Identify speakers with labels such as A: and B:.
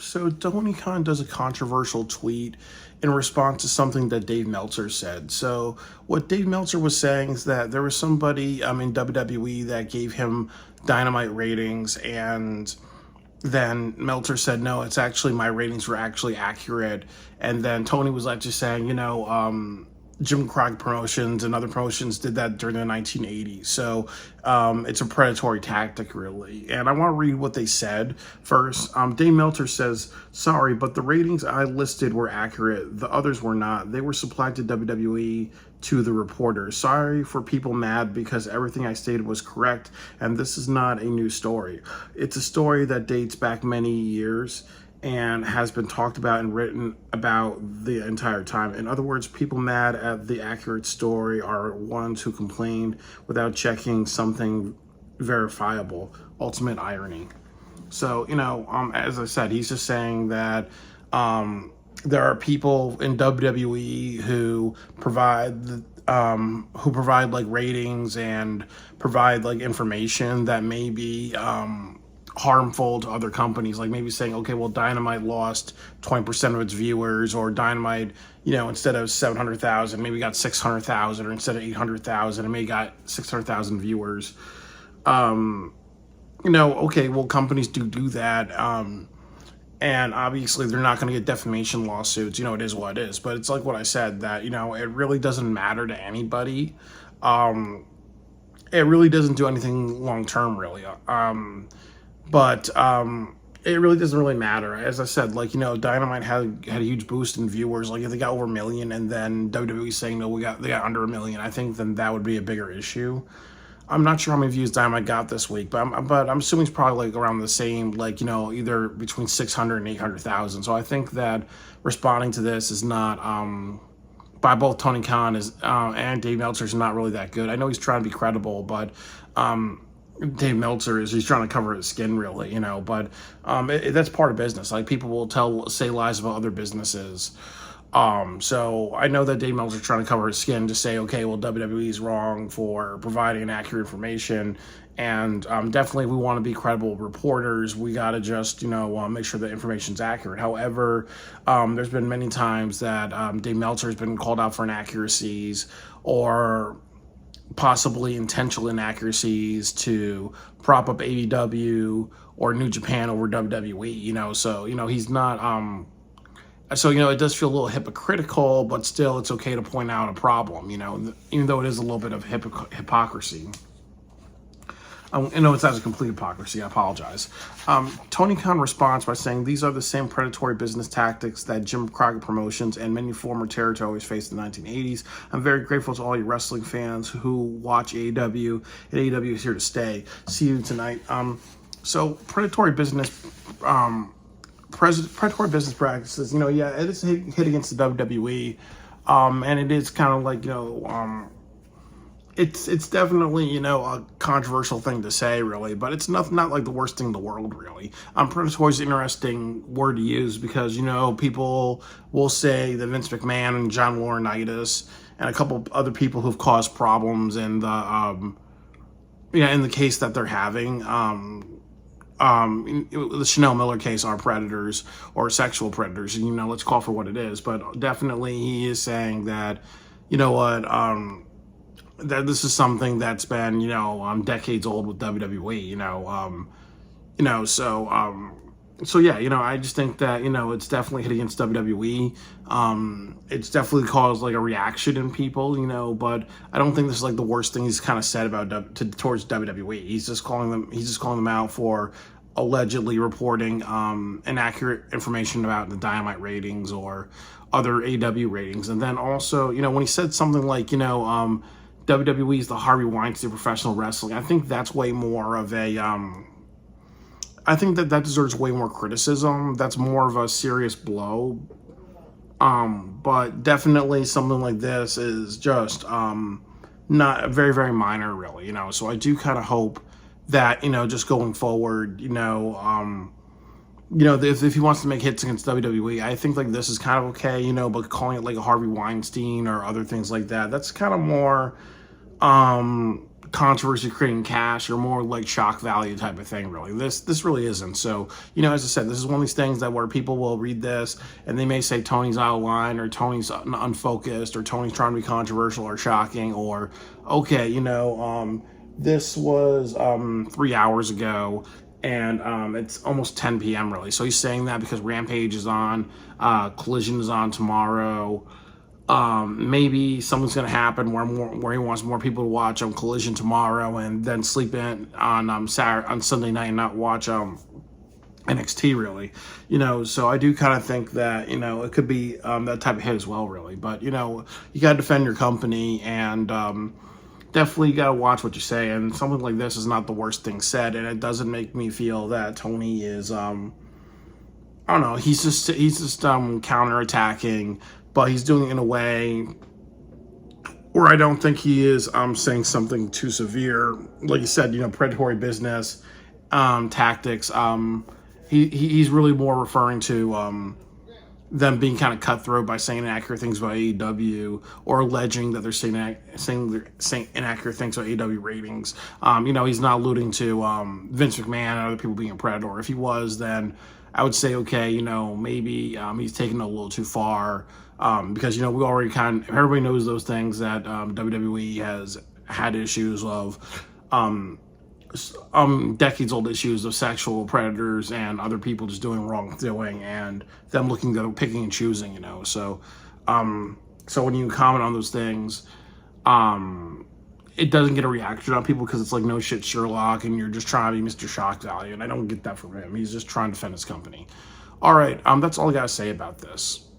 A: So Tony Khan does a controversial tweet in response to something that Dave Meltzer said. So what Dave Meltzer was saying is that there was somebody in WWE that gave him Dynamite ratings, and then Meltzer said, no, it's actually, my ratings were actually accurate. And then Tony was like just saying, Jim Crockett Promotions and other promotions did that during the 1980s. So it's a predatory tactic, really. And I want to read what they said first. Dave Meltzer says, sorry, but the ratings I listed were accurate. The others were not. They were supplied to WWE to the reporters. Sorry for people mad because everything I stated was correct. And this is not a new story. It's a story that dates back many years and has been talked about and written about the entire time. In other words, people mad at the accurate story are ones who complained without checking something verifiable. Ultimate irony. So, as I said, he's just saying that there are people in WWE who provide like ratings and provide like information that may be harmful to other companies, like maybe saying, okay, well, Dynamite lost 20% of its viewers, or Dynamite, instead of 700,000, maybe got 600,000, or instead of 800,000, it may got 600,000 viewers. Okay, well, companies do that. And obviously they're not going to get defamation lawsuits. It is what it is. But it's like what I said, that, it really doesn't matter to anybody. It really doesn't do anything long-term, really. But it really doesn't really matter. As I said, Dynamite had a huge boost in viewers. Like, if they got over 1 million and then WWE saying, no, they got under 1 million, I think then that would be a bigger issue. I'm not sure how many views Dynamite got this week, but I'm assuming it's probably like around the same, either between 600 and 800,000. So I think that responding to this is not, by both Tony Khan and Dave Meltzer, is not really that good. I know he's trying to be credible, but Dave Meltzer he's trying to cover his skin, really, but that's part of business. Like, people will say lies about other businesses. So I know that Dave Meltzer is trying to cover his skin to say, okay, well, WWE is wrong for providing accurate information. And definitely, we want to be credible reporters. We got to just, make sure the information's accurate. However, there's been many times that Dave Meltzer has been called out for inaccuracies or possibly intentional inaccuracies to prop up AEW or New Japan over WWE, so, he's not, so, it does feel a little hypocritical, but still it's okay to point out a problem, even though it is a little bit of hypocrisy. It's not a complete hypocrisy. I apologize. Tony Khan responds by saying, these are the same predatory business tactics that Jim Crockett Promotions and many former territories faced in the 1980s. I'm very grateful to all you wrestling fans who watch AEW, and AEW is here to stay. See you tonight. So predatory business practices, it is a hit against the WWE, and it is kind of like, it's definitely, a controversial thing to say, really, but it's not like the worst thing in the world, really. Predatory is an interesting word to use because, people will say that Vince McMahon and John Laurinaitis and a couple other people who've caused problems in the, in the case that they're having, the Chanel Miller case are predators or sexual predators, and let's call for what it is. But definitely he is saying that, that this is something that's been, decades old with WWE, so yeah, I just think that, it's definitely hit against WWE. It's definitely caused like a reaction in people, but I don't think this is like the worst thing he's kind of said about towards WWE. He's just calling them out for allegedly reporting inaccurate information about the Dynamite ratings or other AEW ratings. And then also, when he said something like, WWE is the Harvey Weinstein of professional wrestling, I think that's way more of a, I think that deserves way more criticism. That's more of a serious blow. But definitely something like this is just not very, very minor, really, So I do kind of hope that, just going forward, if he wants to make hits against WWE, I think like this is kind of okay, but calling it like a Harvey Weinstein or other things like that, that's kind of more controversy creating cash or more like shock value type of thing. Really, this really isn't. So, you know, as I said, this is one of these things that where people will read this and they may say Tony's out of line, or Tony's unfocused, or Tony's trying to be controversial or shocking, or okay, you know, this was 3 hours ago, and it's almost 10 p.m. really. So he's saying that because Rampage is on, Collision is on tomorrow. Maybe something's going to happen where he wants more people to watch Collision tomorrow, and then sleep in on Sunday night and not watch NXT really, you know. So I do kind of think that, you know, it could be that type of hit as well really. But, you know, you got to defend your company, and definitely got to watch what you say. And something like this is not the worst thing said, and it doesn't make me feel that Tony is I don't know, he's just counterattacking, but he's doing it in a way where I don't think he is saying something too severe. Like you said, you know, predatory business tactics. He's really more referring to them being kind of cutthroat by saying inaccurate things about AEW, or alleging that they're saying inaccurate things about AEW ratings. You know, he's not alluding to Vince McMahon and other people being a predator. If he was, then I would say, okay, you know, maybe he's taking it a little too far, because, you know, we already everybody knows those things, that WWE has had issues of decades old issues of sexual predators and other people just doing wrongdoing, and them picking and choosing, you know. So so when you comment on those things, it doesn't get a reaction on people because it's like, no shit, Sherlock, and you're just trying to be Mr. Shock Value, and I don't get that from him. He's just trying to defend his company. All right, that's all I gotta say about this.